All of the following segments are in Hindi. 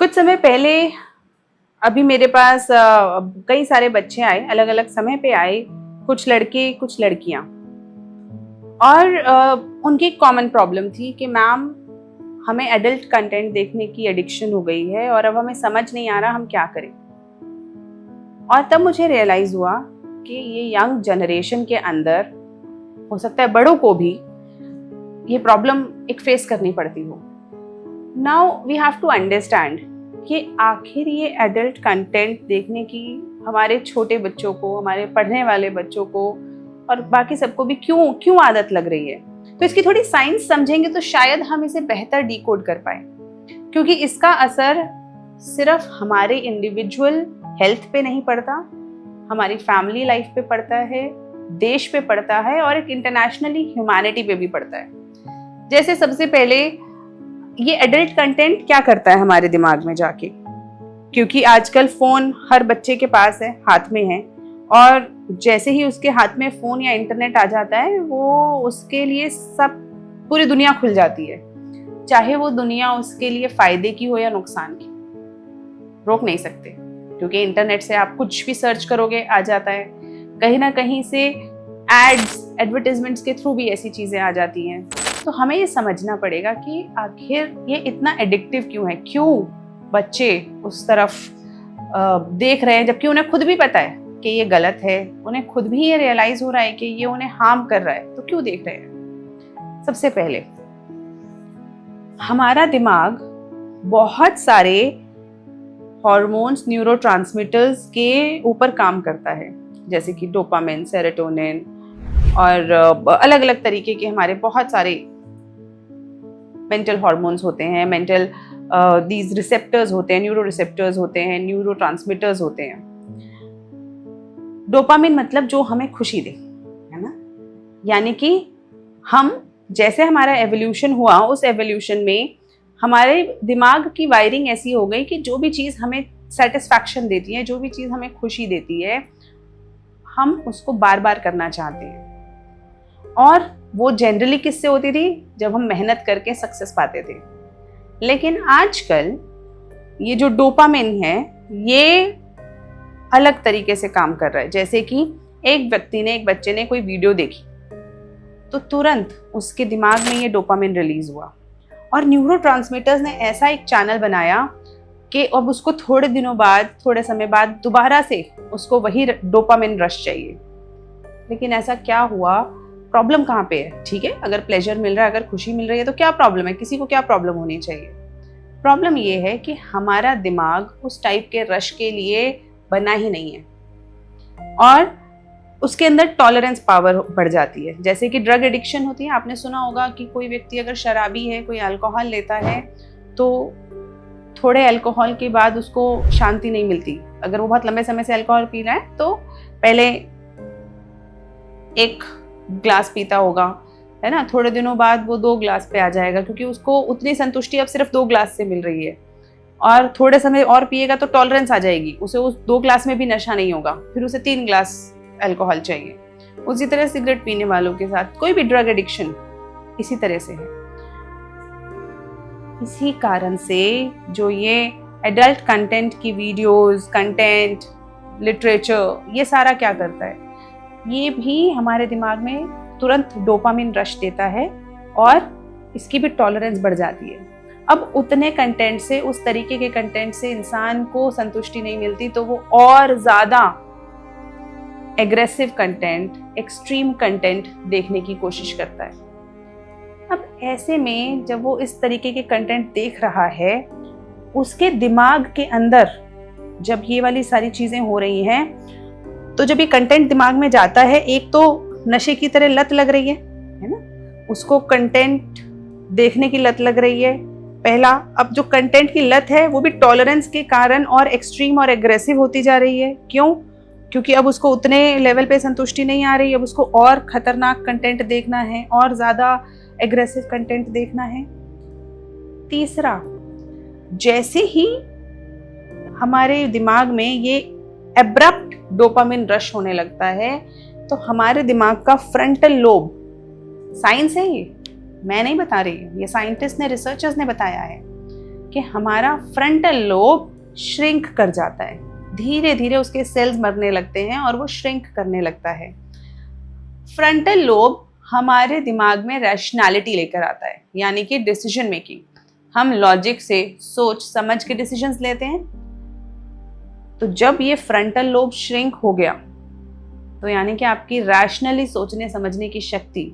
कुछ समय पहले अभी मेरे पास कई सारे बच्चे आए, अलग अलग समय पे आए, कुछ लड़के कुछ लड़कियां। और उनकी एक कॉमन प्रॉब्लम थी कि मैम हमें एडल्ट कंटेंट देखने की एडिक्शन हो गई है और अब हमें समझ नहीं आ रहा हम क्या करें। और तब मुझे रियलाइज हुआ कि ये यंग जनरेशन के अंदर, हो सकता है बड़ों को भी, ये प्रॉब्लम एक फेस करनी पड़ती हो। Now we have to understand कि आखिर ये एडल्ट कंटेंट देखने की हमारे छोटे बच्चों को, हमारे पढ़ने वाले बच्चों को और बाकी सबको भी क्यों आदत लग रही है। तो इसकी थोड़ी साइंस समझेंगे तो शायद हम इसे बेहतर डिकोड कर पाए, क्योंकि इसका असर सिर्फ हमारे इंडिविजुअल हेल्थ पे नहीं पड़ता, हमारी फैमिली लाइफ पे पड़ता है, देश पे पड़ता है और एक इंटरनेशनली ह्यूमैनिटी पे भी पड़ता है। जैसे सबसे पहले ये एडल्ट कंटेंट क्या करता है हमारे दिमाग में जाके, क्योंकि आजकल फोन हर बच्चे के पास है, हाथ में है, और जैसे ही उसके हाथ में फोन या इंटरनेट आ जाता है वो उसके लिए सब पूरी दुनिया खुल जाती है, चाहे वो दुनिया उसके लिए फायदे की हो या नुकसान की। रोक नहीं सकते, क्योंकि इंटरनेट से आप कुछ भी सर्च करोगे आ जाता है। कहीं ना कहीं से एड्स, एडवर्टाइजमेंट्स के थ्रू भी ऐसी चीजें आ जाती हैं। तो हमें ये समझना पड़ेगा कि आखिर ये इतना एडिक्टिव क्यों है, क्यों बच्चे उस तरफ देख रहे हैं, जबकि उन्हें खुद भी पता है कि ये गलत है, उन्हें खुद भी ये रियलाइज हो रहा है कि ये उन्हें हार्म कर रहा है, तो क्यों देख रहे हैं। सबसे पहले हमारा दिमाग बहुत सारे हॉर्मोन्स, न्यूरोट्रांसमीटर्स के ऊपर काम करता है, जैसे कि डोपामिन, सेरोटोनिन और अलग अलग तरीके के हमारे बहुत सारे मेंटल हॉर्मोन्स होते हैं, मेंटल दीज रिसेप्टर्स होते हैं, न्यूरो रिसेप्टर्स होते हैं, न्यूरो ट्रांसमीटर्स होते हैं। डोपामिन मतलब जो हमें खुशी दे, है ना। यानी कि हम जैसे हमारा एवोल्यूशन हुआ, उस एवोल्यूशन में हमारे दिमाग की वायरिंग ऐसी हो गई कि जो भी चीज़ हमें सेटिस्फैक्शन देती है, जो भी चीज़ हमें खुशी देती है, हम उसको बार बार करना चाहते हैं। और वो जनरली किससे होती थी? जब हम मेहनत करके सक्सेस पाते थे। लेकिन आजकल ये जो डोपामिन है ये अलग तरीके से काम कर रहा है। जैसे कि एक बच्चे ने कोई वीडियो देखी तो तुरंत उसके दिमाग में ये डोपामिन रिलीज हुआ और न्यूरोट्रांसमीटर्स ने ऐसा एक चैनल बनाया कि अब उसको थोड़े दिनों बाद, थोड़े समय बाद दोबारा से उसको वही डोपामिन रश चाहिए। लेकिन ऐसा क्या हुआ? प्रॉब्लम कहाँ पे है? ठीक है, अगर प्लेजर मिल रहा है, अगर खुशी मिल रही है तो क्या प्रॉब्लम है? किसी को क्या प्रॉब्लम होनी चाहिए? प्रॉब्लम ये है कि हमारा दिमाग उस टाइप के रश के लिए बना ही नहीं है और उसके अंदर टॉलरेंस पावर बढ़ जाती है। जैसे कि ड्रग एडिक्शन होती है, आपने सुना होगा कि कोई व्यक्ति अगर शराबी है, कोई अल्कोहल लेता है तो थोड़े अल्कोहल के बाद उसको शांति नहीं मिलती। अगर वो बहुत लंबे समय से अल्कोहल पी रहा है तो पहले एक ग्लास पीता होगा, है ना, थोड़े दिनों बाद वो 2 ग्लास पे आ जाएगा, क्योंकि उसको उतनी संतुष्टि अब सिर्फ 2 ग्लास से मिल रही है। और थोड़े समय और पिएगा तो टॉलरेंस आ जाएगी, उसे उस 2 ग्लास में भी नशा नहीं होगा, फिर उसे 3 ग्लास अल्कोहल चाहिए। उसी तरह सिगरेट पीने वालों के साथ कोई भी ड्रग एडिक्शन इसी तरह से है। इसी कारण से जो ये एडल्ट कंटेंट की वीडियोस, कंटेंट, लिटरेचर, ये सारा क्या करता है, ये भी हमारे दिमाग में तुरंत डोपामिन रश देता है और इसकी भी टॉलरेंस बढ़ जाती है। अब उतने कंटेंट से, उस तरीके के कंटेंट से इंसान को संतुष्टि नहीं मिलती, तो वो और ज्यादा एग्रेसिव कंटेंट, एक्सट्रीम कंटेंट देखने की कोशिश करता है। अब ऐसे में जब वो इस तरीके के कंटेंट देख रहा है, उसके दिमाग के अंदर जब ये वाली सारी चीजें हो रही हैं, तो जब ये कंटेंट दिमाग में जाता है, एक तो नशे की तरह लत लग रही है ना, उसको कंटेंट देखने की लत लग रही है पहला। अब जो कंटेंट की लत है वो भी टॉलरेंस के कारण और एक्सट्रीम और एग्रेसिव होती जा रही है। क्यों? क्योंकि अब उसको उतने लेवल पे संतुष्टि नहीं आ रही, अब उसको और खतरनाक कंटेंट देखना है, और ज्यादा एग्रेसिव कंटेंट देखना है। तीसरा, जैसे ही हमारे दिमाग में ये एब्रप्ट डोपामिन रश होने लगता है तो हमारे दिमाग का फ्रंटल लोब, साइंस है ये, मैं नहीं बता रही, ये साइंटिस्ट ने, रिसर्चर्स ने बताया है कि हमारा फ्रंटल लोब श्रिंक कर जाता है, धीरे धीरे उसके सेल्स मरने लगते हैं और वो श्रिंक करने लगता है। फ्रंटल लोब हमारे दिमाग में रैशनैलिटी लेकर आता है, यानी कि डिसीजन मेकिंग। हम लॉजिक से सोच समझ के डिसीजंस लेते हैं। तो जब ये फ्रंटल लोब श्रिंक हो गया तो यानी कि आपकी रैशनली सोचने समझने की शक्ति,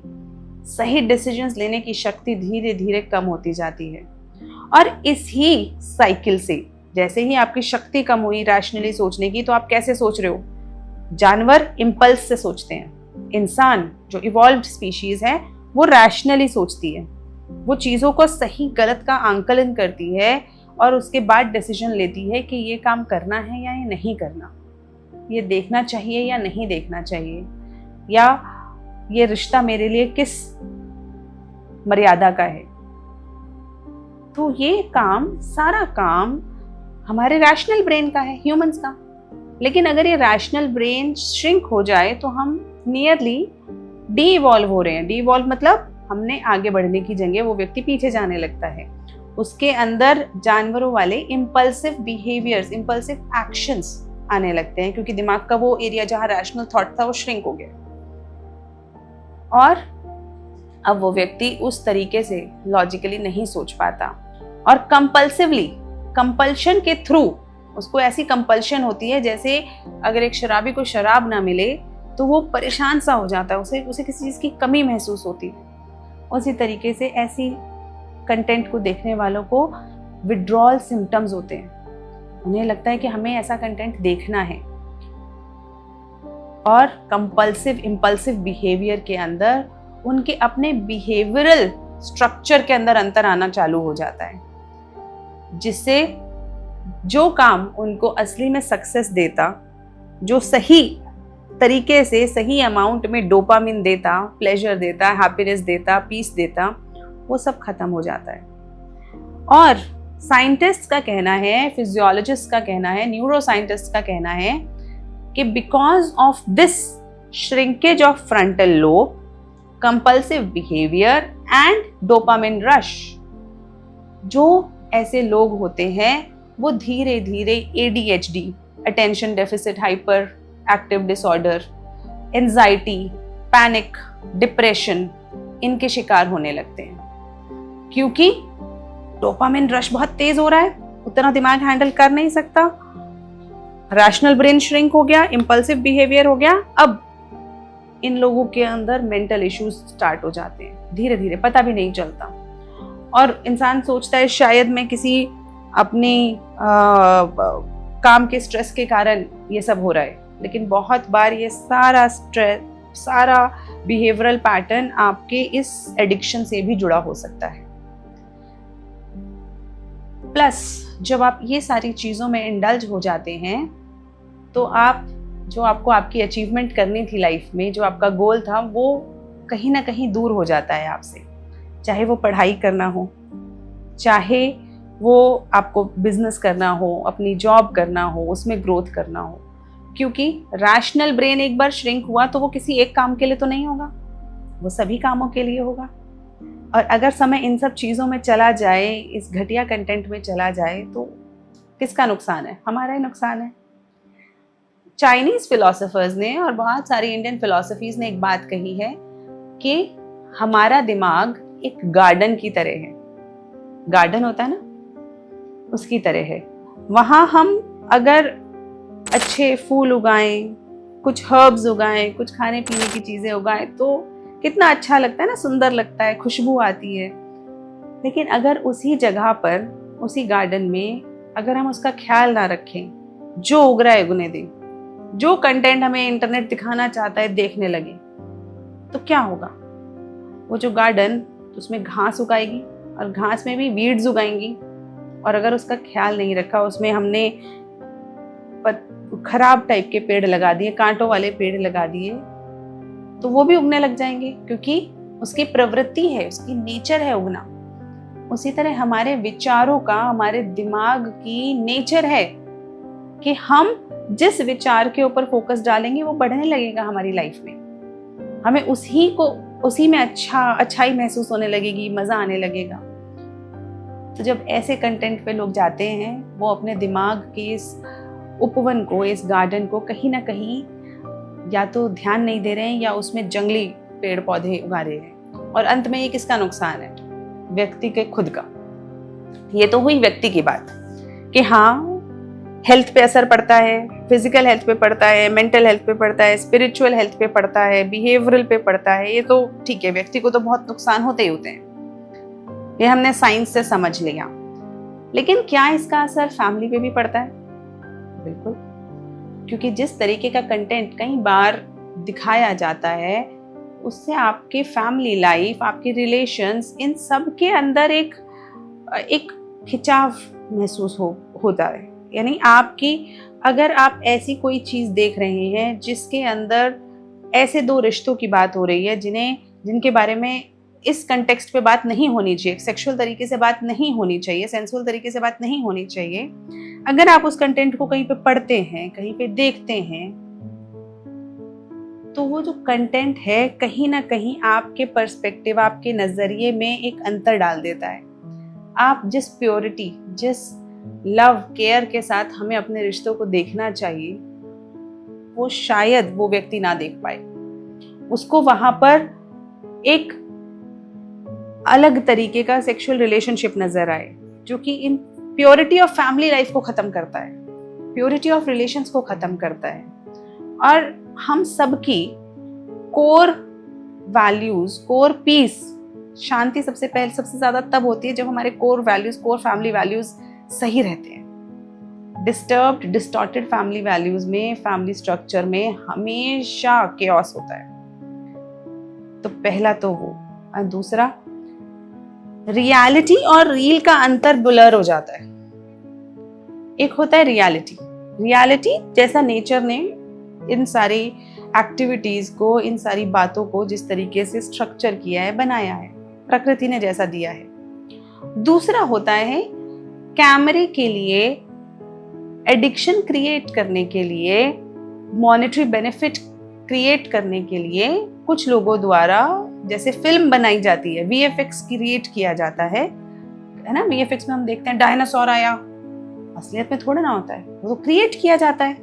सही डिसीजंस लेने की शक्ति धीरे धीरे कम होती जाती है। और इस ही साइकिल से जैसे ही आपकी शक्ति कम हुई रैशनली सोचने की, तो आप कैसे सोच रहे हो? जानवर इम्पल्स से सोचते हैं, इंसान जो इवॉल्व्ड स्पीशीज है वो रैशनली सोचती है। वो चीज़ों को सही गलत का आंकलन करती है और उसके बाद डिसीजन लेती है कि ये काम करना है या ये नहीं करना, ये देखना चाहिए या नहीं देखना चाहिए, या ये रिश्ता मेरे लिए किस मर्यादा का है। तो ये काम, सारा काम हमारे रैशनल ब्रेन का है, ह्यूमंस का। लेकिन अगर ये रैशनल ब्रेन श्रिंक हो जाए तो हम नियरली डी इवॉल्व हो रहे हैं। डी इवॉल्व मतलब हमने आगे बढ़ने की जगह वो व्यक्ति पीछे जाने लगता है। उसके अंदर जानवरों वाले इम्पल्सिव बिहेवियर्स, इम्पल्सिव एक्शंस आने लगते हैं, क्योंकि दिमाग का वो एरिया जहाँ रैशनल थॉट था वो श्रिंक हो गया। और अब वो व्यक्ति उस तरीके से लॉजिकली नहीं सोच पाता और कंपल्सिवली, कंपल्शन के थ्रू, उसको ऐसी कंपल्शन होती है जैसे अगर एक शराबी को शराब ना मिले तो वो परेशान सा हो जाता है, उसे किसी चीज़ की कमी महसूस होती है। उसी तरीके से ऐसी कंटेंट को देखने वालों को विड्रॉल सिम्टम्स होते हैं। उन्हें लगता है कि हमें ऐसा कंटेंट देखना है और कंपल्सिव इम्पल्सिव बिहेवियर के अंदर उनके अपने बिहेवियरल स्ट्रक्चर के अंदर अंतर आना चालू हो जाता है, जिससे जो काम उनको असली में सक्सेस देता, जो सही तरीके से सही अमाउंट में डोपामिन देता, प्लेजर देता, हैप्पीनेस देता, पीस देता, वो सब खत्म हो जाता है। और साइंटिस्ट का कहना है, फिजियोलॉजिस्ट का कहना है, न्यूरो साइंटिस्ट का कहना है कि because of this shrinkage of frontal lobe, compulsive behaviour and dopamine rush, जो ऐसे लोग होते हैं वो धीरे धीरे ADHD, attention deficit hyper active disorder, anxiety, panic, depression, इनके शिकार होने लगते हैं। क्योंकि डोपामिन रश बहुत तेज हो रहा है, उतना दिमाग हैंडल कर नहीं सकता, रैशनल ब्रेन श्रिंक हो गया, इंपल्सिव बिहेवियर हो गया। अब इन लोगों के अंदर मेंटल इश्यूज स्टार्ट हो जाते हैं, धीरे धीरे पता भी नहीं चलता। और इंसान सोचता है शायद मैं किसी अपनी काम के स्ट्रेस के कारण ये सब हो रहा है, लेकिन बहुत बार ये सारा स्ट्रेस, सारा बिहेवियरल पैटर्न आपके इस एडिक्शन से भी जुड़ा हो सकता है। प्लस जब आप ये सारी चीज़ों में इंडल्ज हो जाते हैं तो आप जो आपको आपकी अचीवमेंट करनी थी लाइफ में, जो आपका गोल था, वो कहीं ना कहीं दूर हो जाता है आपसे। चाहे वो पढ़ाई करना हो, चाहे वो आपको बिजनेस करना हो, अपनी जॉब करना हो, उसमें ग्रोथ करना हो। क्योंकि रैशनल ब्रेन एक बार श्रिंक हुआ तो वो किसी एक काम के लिए तो नहीं होगा, वो सभी कामों के लिए होगा। और अगर समय इन सब चीज़ों में चला जाए, इस घटिया कंटेंट में चला जाए, तो किसका नुकसान है? हमारा ही नुकसान है। चाइनीज फिलोसोफर्स ने और बहुत सारी इंडियन फिलोसफीज ने एक बात कही है कि हमारा दिमाग एक गार्डन की तरह है। गार्डन होता है ना, उसकी तरह है। वहाँ हम अगर अच्छे फूल उगाएं, कुछ हर्ब्स उगाएं, कुछ खाने पीने की चीज़ें उगाएं तो कितना अच्छा लगता है ना, सुंदर लगता है, खुशबू आती है। लेकिन अगर उसी जगह पर, उसी गार्डन में अगर हम उसका ख्याल ना रखें, जो उग रहा है उगने दें, जो कंटेंट हमें इंटरनेट दिखाना चाहता है देखने लगे, तो क्या होगा? वो जो गार्डन, उसमें घास उगाएगी और घास में भी वीड्स उगाएंगी, और अगर उसका ख्याल नहीं रखा, उसमें हमने खराब टाइप के पेड़ लगा दिए, कांटों वाले पेड़ लगा दिए, तो वो भी उगने लग जाएंगे, क्योंकि उसकी प्रवृत्ति है, उसकी नेचर है उगना। उसी तरह हमारे विचारों का, हमारे दिमाग की नेचर है कि हम जिस विचार के ऊपर फोकस डालेंगे वो बढ़ने लगेगा हमारी लाइफ में। हमें उसी में अच्छाई महसूस होने लगेगी, मजा आने लगेगा। तो जब ऐसे कंटेंट पे लोग जाते हैं, वो अपने दिमाग के इस उपवन को, इस गार्डन को कहीं ना कहीं या तो ध्यान नहीं दे रहे हैं या उसमें जंगली पेड़ पौधे उगा रहे हैं। और अंत में ये किसका नुकसान है? व्यक्ति के खुद का। ये तो हुई व्यक्ति की बात कि हाँ, हेल्थ पे असर पड़ता है, फिजिकल हेल्थ पे पड़ता है, मेंटल हेल्थ पे पड़ता है, स्पिरिचुअल हेल्थ पे पड़ता है, बिहेवियरल पे पड़ता है। ये तो ठीक है, व्यक्ति को तो बहुत नुकसान होते ही होते हैं, ये हमने साइंस से समझ लिया। लेकिन क्या इसका असर फैमिली पे भी पड़ता है? बिल्कुल, क्योंकि जिस तरीके का कंटेंट कई बार दिखाया जाता है, उससे आपके फैमिली लाइफ, आपके रिलेशंस, इन सब के अंदर एक खिंचाव महसूस होता है। यानी अगर आप ऐसी कोई चीज देख रहे हैं जिसके अंदर ऐसे दो रिश्तों की बात हो रही है जिनके बारे में इस कंटेक्स्ट पे बात नहीं होनी चाहिए, सेक्सुअल तरीके से बात नहीं होनी चाहिए, सेंसुअल तरीके से बात नहीं होनी चाहिए, अगर आप उस कंटेंट को कहीं पे पढ़ते हैं, कहीं पे देखते हैं, तो वो जो कंटेंट है कहीं ना कहीं आपके पर्सपेक्टिव, आपके नजरिए में एक अंतर डाल देता है। आप जिस प्योरिटी, जिस लव, केयर के साथ हमें अपने रिश्तों को देखना चाहिए, वो शायद वो व्यक्ति ना देख पाए। उसको वहां पर एक अलग तरीके का सेक्सुअल रिलेशनशिप नजर आए, जो कि इन प्योरिटी ऑफ फैमिली लाइफ को खत्म करता है, प्योरिटी ऑफ रिलेशंस को खत्म करता है। और हम सबकी कोर वैल्यूज, कोर पीस, शांति सबसे ज्यादा तब होती है जब हमारे core values, core family values सही रहते हैं। डिस्टर्ब्ड, डिस्टॉर्टेड फैमिली वैल्यूज में, फैमिली स्ट्रक्चर में हमेशा केओस होता है। तो पहला तो वो, और दूसरा, रियलिटी और रील का अंतर ब्लर हो जाता है। एक होता है रियलिटी जैसा नेचर ने इन सारी एक्टिविटीज को, इन सारी बातों को जिस तरीके से स्ट्रक्चर किया है, बनाया है, प्रकृति ने जैसा दिया है। दूसरा होता है कैमरे के लिए, एडिक्शन क्रिएट करने के लिए, मॉनेटरी बेनिफिट क्रिएट करने के लिए कुछ लोगों द्वारा जैसे फिल्म बनाई जाती है, वीएफएक्स क्रिएट किया जाता है ना। वीएफएक्स में हम देखते हैं डायनासोर आया, असलियत में थोड़ा ना होता है, वो तो क्रिएट किया जाता है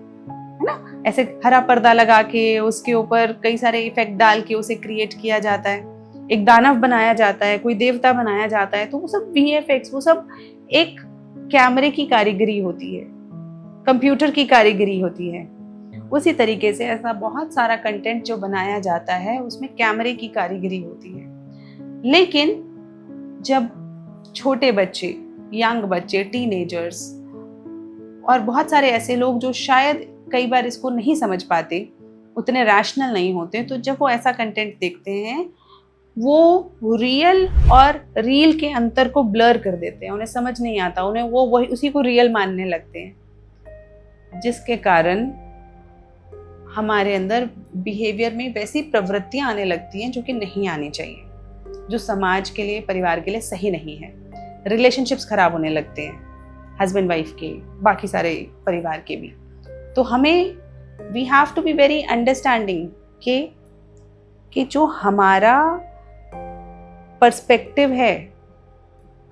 ना। ऐसे हरा पर्दा लगा के उसके ऊपर कई सारे इफेक्ट डाल के उसे क्रिएट किया जाता है, एक दानव बनाया जाता है, कोई देवता बनाया जाता है। तो वो सब वीएफएक्स, वो सब एक कैमरे की कारीगरी होती है, कंप्यूटर की कारीगरी होती है। उसी तरीके से ऐसा बहुत सारा कंटेंट जो बनाया जाता है उसमें कैमरे की कारीगरी होती है। लेकिन जब छोटे बच्चे, यंग बच्चे, टीनेजर्स और बहुत सारे ऐसे लोग जो शायद कई बार इसको नहीं समझ पाते, उतने रैशनल नहीं होते, तो जब वो ऐसा कंटेंट देखते हैं, वो रियल और रील के अंतर को ब्लर कर देते हैं। उन्हें समझ नहीं आता, उन्हें वो वही उसी को रियल मानने लगते हैं, जिसके कारण हमारे अंदर बिहेवियर में वैसी प्रवृत्तियां आने लगती हैं जो कि नहीं आनी चाहिए, जो समाज के लिए, परिवार के लिए सही नहीं है। रिलेशनशिप्स खराब होने लगते हैं, हस्बैंड वाइफ के, बाकी सारे परिवार के भी। तो हमें we have to be very understanding कि जो हमारा पर्सपेक्टिव है,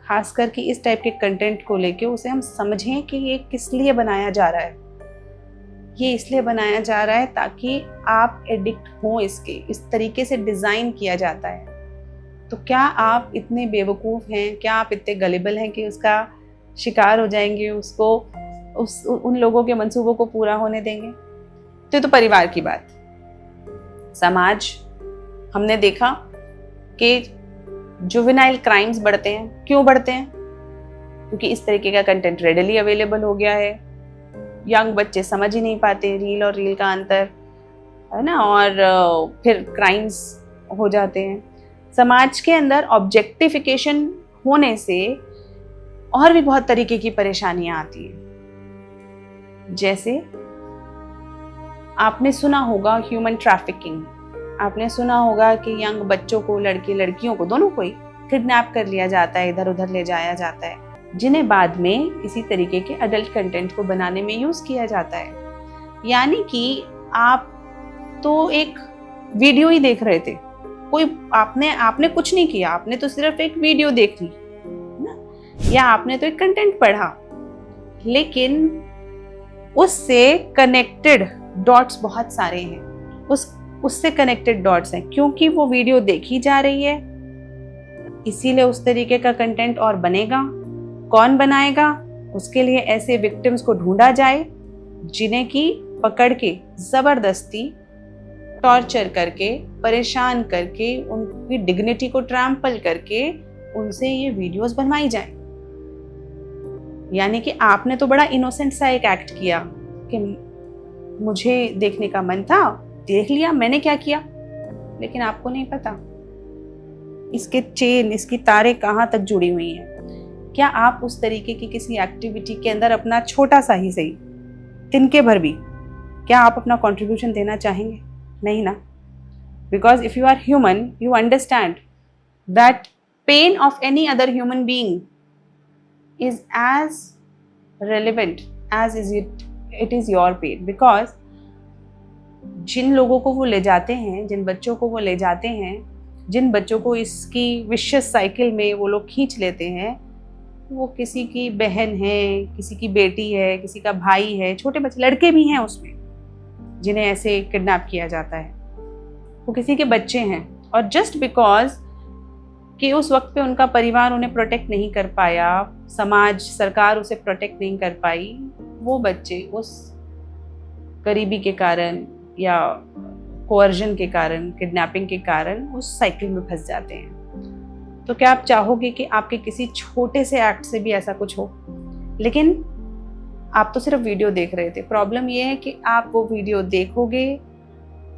खास करके इस टाइप के कंटेंट को लेके, उसे हम समझें कि ये किस लिए बनाया जा रहा है। ये इसलिए बनाया जा रहा है ताकि आप एडिक्ट हो इसके, इस तरीके से डिज़ाइन किया जाता है। तो क्या आप इतने बेवकूफ़ हैं, क्या आप इतने गलिबल हैं कि उसका शिकार हो जाएंगे, उसको उन लोगों के मंसूबों को पूरा होने देंगे? तो परिवार की बात। समाज, हमने देखा कि जुवेनाइल क्राइम्स बढ़ते हैं। क्यों बढ़ते हैं? क्योंकि इस तरीके का कंटेंट रेडिली अवेलेबल हो गया है। यंग बच्चे समझ ही नहीं पाते रील और रील का अंतर, है ना, और फिर क्राइम्स हो जाते हैं। समाज के अंदर ऑब्जेक्टिफिकेशन होने से और भी बहुत तरीके की परेशानियां आती हैं। जैसे आपने सुना होगा ह्यूमन ट्रैफिकिंग, आपने सुना होगा कि यंग बच्चों को, लड़के लड़कियों को, दोनों को ही किडनैप कर लिया जाता है, इधर उधर ले जाया जाता है, जिन्हें बाद में इसी तरीके के अडल्ट कंटेंट को बनाने में यूज किया जाता है। यानी कि आप तो एक वीडियो ही देख रहे थे, कोई आपने कुछ नहीं किया, आपने तो सिर्फ एक वीडियो देख ली ना। या आपने तो एक कंटेंट पढ़ा, लेकिन उससे कनेक्टेड डॉट्स बहुत सारे हैं, उससे कनेक्टेड डॉट्स हैं, क्योंकि वो वीडियो देखी जा रही है, इसीलिए उस तरीके का कंटेंट और बनेगा। कौन बनाएगा? उसके लिए ऐसे विक्टिम्स को ढूंढा जाए जिन्हें की पकड़ के जबरदस्ती टॉर्चर करके, परेशान करके, उनकी डिग्निटी को ट्रैम्पल करके उनसे ये वीडियोस बनवाई जाए। यानी कि आपने तो बड़ा इनोसेंट सा एक एक्ट किया कि मुझे देखने का मन था, देख लिया, मैंने क्या किया, लेकिन आपको नहीं पता इसके चेन, इसकी तारें कहाँ तक जुड़ी हुई हैं। क्या आप उस तरीके की किसी एक्टिविटी के अंदर अपना छोटा सा ही सही, तिनके भर भी, क्या आप अपना कंट्रीब्यूशन देना चाहेंगे? नहीं ना। Because if you are human, you understand that pain of any other human being is as relevant as it is your pain, because जिन लोगों को वो ले जाते हैं, जिन बच्चों को वो ले जाते हैं, जिन बच्चों को इसकी विशियस साइकिल में वो लोग खींच लेते हैं, वो किसी की बहन है, किसी की बेटी है, किसी का भाई है, छोटे बच्चे, लड़के भी हैं उसमें जिन्हें ऐसे किडनैप किया जाता है, वो किसी के बच्चे हैं। और जस्ट बिकॉज कि उस वक्त पे उनका परिवार उन्हें प्रोटेक्ट नहीं कर पाया, समाज, सरकार उसे प्रोटेक्ट नहीं कर पाई, वो बच्चे उस गरीबी के कारण या कोअर्जन के कारण, किडनैपिंग के कारण उस साइकिल में फंस जाते हैं। तो क्या आप चाहोगे कि आपके किसी छोटे से एक्ट से भी ऐसा कुछ हो? लेकिन आप तो सिर्फ वीडियो देख रहे थे। प्रॉब्लम ये है कि आप वो वीडियो देखोगे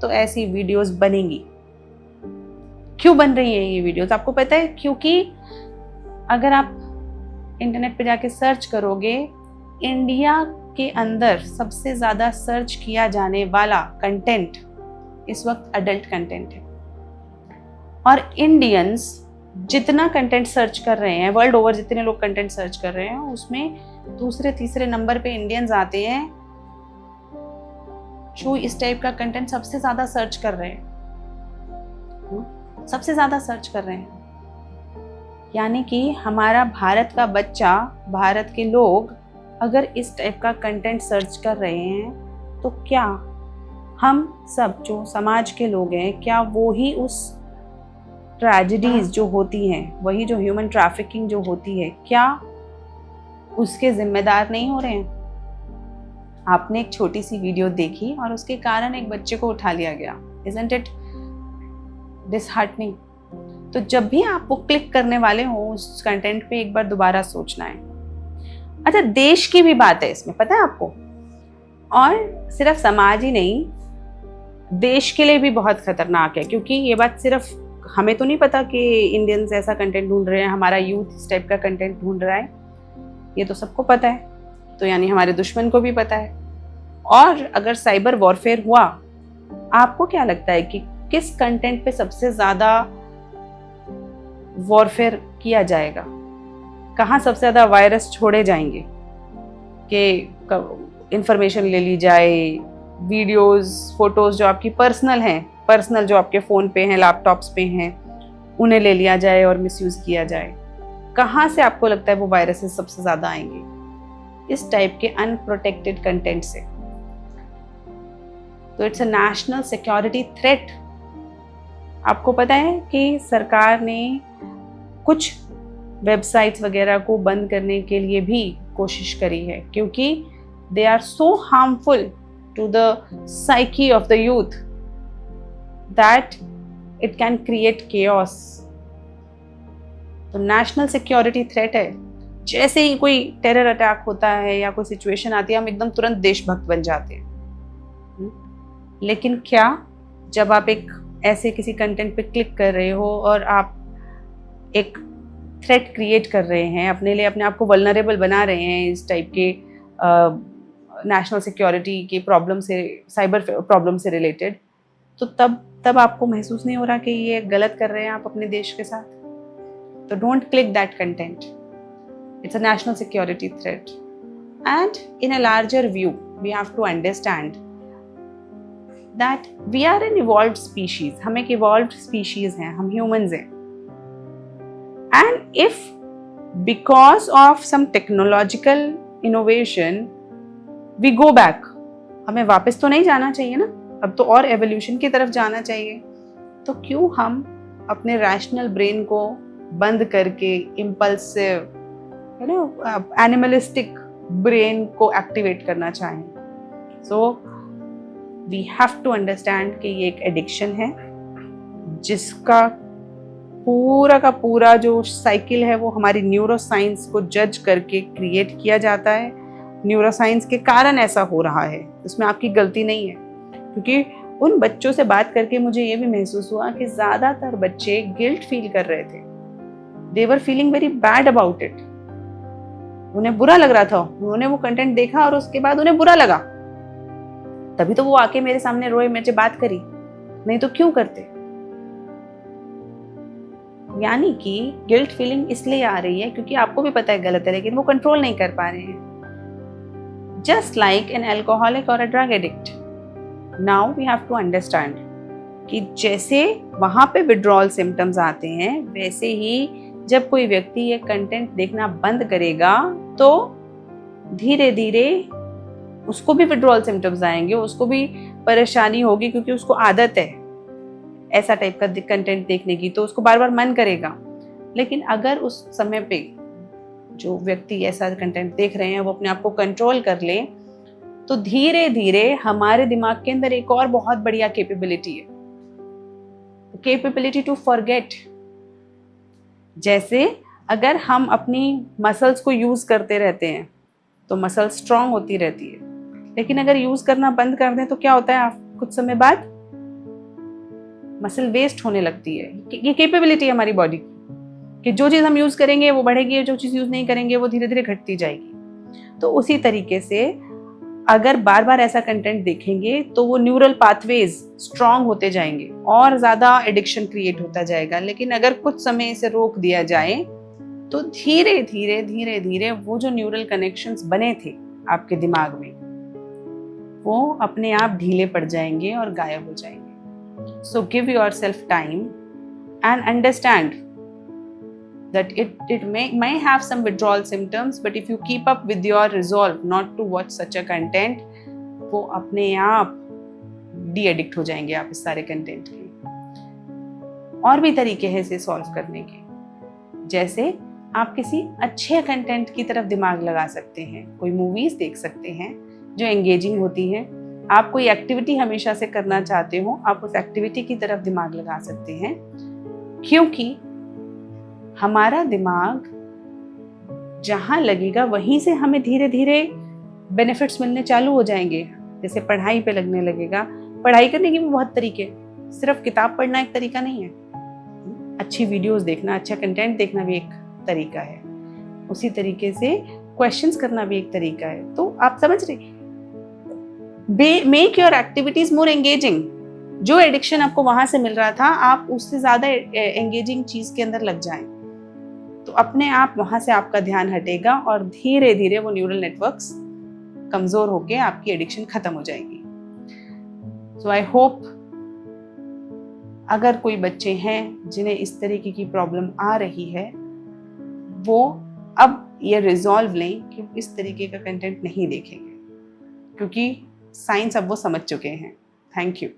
तो ऐसी वीडियोस बनेंगी। क्यों बन रही है ये वीडियोस? आपको पता है? क्योंकि अगर आप इंटरनेट पे जाके सर्च करोगे, इंडिया के अंदर सबसे ज़्यादा सर्च किया जाने वाला कंटेंट इस वक्त अडल्ट कंटेंट है। और इंडियंस जितना कंटेंट सर्च कर रहे हैं, वर्ल्ड ओवर जितने लोग कंटेंट सर्च कर रहे हैं, उसमें दूसरे तीसरे नंबर पे इंडियंस आते हैं जो इस टाइप का कंटेंट सबसे ज़्यादा सर्च कर रहे हैं, सबसे ज़्यादा सर्च कर रहे हैं। यानी कि हमारा भारत का बच्चा, भारत के लोग अगर इस टाइप का कंटेंट सर्च कर रहे हैं, तो क्या हम सब जो समाज के लोग हैं, क्या वो ही उस ट्रेजेडीज जो होती हैं, वही जो ह्यूमन ट्रैफिकिंग जो होती है, क्या उसके जिम्मेदार नहीं हो रहे हैं? आपने एक छोटी सी वीडियो देखी और उसके कारण एक बच्चे को उठा लिया गया। Isn't it disheartening? तो जब भी आप वो क्लिक करने वाले हो उस कंटेंट पे, एक बार दोबारा सोचना है। अच्छा, देश की भी बात है इसमें, पता है आपको? और सिर्फ समाज ही नहीं, देश के लिए भी बहुत खतरनाक है, क्योंकि ये बात सिर्फ हमें तो नहीं पता कि इंडियंस ऐसा कंटेंट ढूंढ रहे हैं, हमारा यूथ इस टाइप का कंटेंट ढूंढ रहा है, ये तो सबको पता है। तो यानी हमारे दुश्मन को भी पता है। और अगर साइबर वॉरफेयर हुआ, आपको क्या लगता है कि किस कंटेंट पे सबसे ज़्यादा वॉरफेयर किया जाएगा? कहाँ सबसे ज़्यादा वायरस छोड़े जाएंगे कि इंफॉर्मेशन ले ली जाए, वीडियोस, फोटोज़ जो आपकी पर्सनल हैं, पर्सनल जो आपके फ़ोन पे हैं, लैपटॉप्स पे हैं, उन्हें ले लिया जाए और मिसयूज़ किया जाए? कहाँ से आपको लगता है वो वायरसेस सबसे ज़्यादा आएंगे? इस टाइप के अनप्रोटेक्टेड कंटेंट से। तो it's a national security threat. आपको पता है कि सरकार ने कुछ वेबसाइट्स वगैरह को बंद करने के लिए भी कोशिश करी है, क्योंकि they are so harmful to the psyche of the youth that it can create chaos. तो नेशनल सिक्योरिटी थ्रेट है। जैसे ही कोई टेरर अटैक होता है या कोई सिचुएशन आती है, हम एकदम तुरंत देशभक्त बन जाते हैं। लेकिन क्या जब आप एक ऐसे किसी कंटेंट पे क्लिक कर रहे हो और आप एक थ्रेट क्रिएट कर रहे हैं अपने लिए, अपने आप को वल्नरेबल बना रहे हैं इस टाइप के नेशनल सिक्योरिटी के प्रॉब्लम से, साइबर प्रॉब्लम से रिलेटेड, तो तब आपको महसूस नहीं हो रहा कि ये गलत कर रहे हैं आप अपने देश के साथ? तो don't click that content. It's a national security threat. And in a larger view, we have to understand that we are an evolved species. हम एक evolved species हैं, हम humans हैं. And if because of some technological innovation we go back. हमें वापस तो नहीं जाना चाहिए ना, अब तो और एवोल्यूशन की तरफ जाना चाहिए। तो क्यों हम अपने रैशनल ब्रेन को बंद करके इम्पल्सिव एनिमलिस्टिक ब्रेन को एक्टिवेट करना चाहें? So we have to understand कि ये एक एडिक्शन है जिसका पूरा का पूरा जो साइकिल है वो हमारी न्यूरोसाइंस को जज करके क्रिएट किया जाता है। न्यूरोसाइंस के कारण ऐसा हो रहा है, इसमें आपकी गलती नहीं है। क्योंकि उन बच्चों से बात करके मुझे ये भी महसूस हुआ कि ज़्यादातर बच्चे गिल्ट फील कर रहे थे। They were feeling very bad about it. उन्हें बुरा लग रहा था, उन्होंने वो कंटेंट देखा और उसके बाद उन्हें बुरा लगा, तभी तो वो आके मेरे सामने रोए, मेरे से बात करी, नहीं तो क्यों करते। यानी कि गिल्ट फीलिंग इसलिए आ रही है क्योंकि आपको भी पता है गलत है, लेकिन वो कंट्रोल नहीं कर पा रहे हैं। जस्ट लाइक एन एल्कोहलिक और a drug addict, now we have to understand कि जैसे वहां पे विड्रॉल सिम्टम्स आते हैं, वैसे ही जब कोई व्यक्ति ये कंटेंट देखना बंद करेगा तो धीरे धीरे उसको भी विड्रॉल सिम्टम्स आएंगे, उसको भी परेशानी होगी, क्योंकि उसको आदत है ऐसा टाइप का कंटेंट देखने की, तो उसको बार बार मन करेगा। लेकिन अगर उस समय पे जो व्यक्ति ऐसा कंटेंट देख रहे हैं वो अपने आप को कंट्रोल कर ले, तो धीरे धीरे हमारे दिमाग के अंदर एक और बहुत बढ़िया कैपेबिलिटी है, कैपेबिलिटी टू फॉरगेट। जैसे अगर हम अपनी मसल्स को यूज करते रहते हैं तो मसल स्ट्रांग होती रहती है, लेकिन अगर यूज करना बंद कर दें तो क्या होता है, आप कुछ समय बाद मसल वेस्ट होने लगती है। ये कैपेबिलिटी है हमारी बॉडी की कि जो चीज़ हम यूज करेंगे वो बढ़ेगी, जो चीज़ यूज नहीं करेंगे वो धीरे धीरे घटती जाएगी। तो उसी तरीके से अगर बार बार ऐसा कंटेंट देखेंगे तो वो न्यूरल पाथवेज स्ट्रांग होते जाएंगे और ज़्यादा एडिक्शन क्रिएट होता जाएगा। लेकिन अगर कुछ समय इसे रोक दिया जाए तो धीरे धीरे धीरे धीरे वो जो न्यूरल कनेक्शंस बने थे आपके दिमाग में वो अपने आप ढीले पड़ जाएंगे और गायब हो जाएंगे। So give yourself time and understand that it may have some withdrawal symptoms, but if you keep up with your resolve not to watch such a content, वो अपने आप डी-एडिक्ट हो जाएंगे आप इस सारे कंटेंट के। और भी तरीके हैं इसे सॉल्व करने के, जैसे आप किसी अच्छे कंटेंट की तरफ दिमाग लगा सकते हैं, कोई मूवीज देख सकते हैं जो एंगेजिंग होती हैं। आप कोई एक्टिविटी हमेशा से करना चाहते हो, आप उस एक्टिविटी की तरफ दिमाग लगा सकते हैं, क्योंकि हमारा दिमाग जहां लगेगा वहीं से हमें धीरे धीरे बेनिफिट्स मिलने चालू हो जाएंगे। जैसे पढ़ाई पे लगने लगेगा। पढ़ाई करने के भी बहुत तरीके, सिर्फ किताब पढ़ना एक तरीका नहीं है, अच्छी वीडियोस देखना, अच्छा कंटेंट देखना भी एक तरीका है। उसी तरीके से क्वेश्चंस करना भी एक तरीका है। तो आप समझ रहे, make your activities more engaging. जो एडिक्शन आपको वहां से मिल रहा था, आप उससे ज्यादा एंगेजिंग चीज के अंदर लग जाएं, तो अपने आप वहां से आपका ध्यान हटेगा और धीरे धीरे वो न्यूरल नेटवर्क्स कमजोर होके आपकी एडिक्शन खत्म हो जाएगी। सो आई होप अगर कोई बच्चे हैं जिन्हें इस तरीके की प्रॉब्लम आ रही है, वो अब ये रिजॉल्व लें कि इस तरीके का कंटेंट नहीं देखेंगे, क्योंकि साइंस अब वो समझ चुके हैं। Thank you.